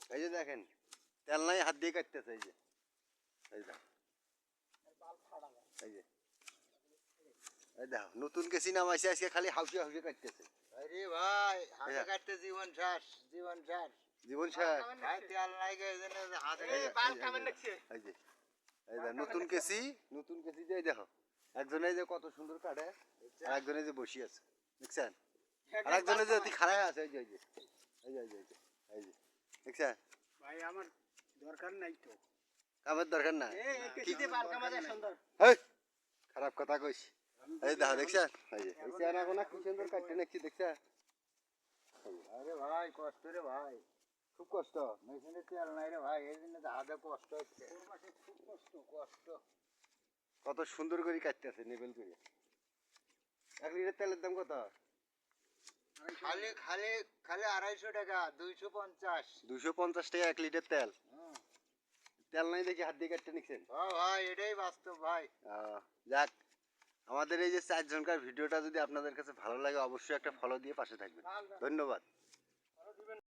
এই যে দেখেন তেল নাই হাত দিয়ে কাটতেছে এই যে এই দেখো এই যে এই দেখো নতুন কেসি নামাইছে আজকে খালি হাউসে হাউসে কাটতেছে আরে ভাই হাতে কাটতে জীবন শেষ জীবন শেষ জীবন শেষ ভাই তেল নাই গে এজন্য হাতে বাল কামেন লাগছে এই যে এই দেখো নতুন কেসি দিয়ে দেখো একজনে যে কত সুন্দর কাটে আর একজনে যে বসে আছে দেখছেন আর একজনে যে অতি খাড়ায় আছে এই যে এই যে এই যে এই যে এই যে দেখছেন ভাই আমার দরকার নাই তো কামের দরকার না কেসিতে বাল কামা যায় সুন্দর এই খারাপ কথা কইস এই দেখো দেখছেন এই যে এই চেনা কোনা কি সুন্দর কাটতে নাকি দেখছেন আরে ভাই কষ্ট রে ভাই খুব কষ্ট মেশিনে তেল নাই রে ভাই এই জন্য তো হাতে কষ্ট হচ্ছে খুব কষ্ট কত সুন্দর করে কাটতেছে নেবেল করে 1 লিটার তেলের দাম কত খালি খালি খালি 250 টাকা 250 250 টাকা 1 লিটার তেল তেল নাই দেখি হাত দিয়ে কাটতে নিছেন ভাই এটাই বাস্তব ভাই যাক আমাদের এই যে 4 জনকার ভিডিওটা যদি আপনাদের কাছে ভালো লাগে অবশ্যই একটা ফলো দিয়ে পাশে থাকবেন ধন্যবাদ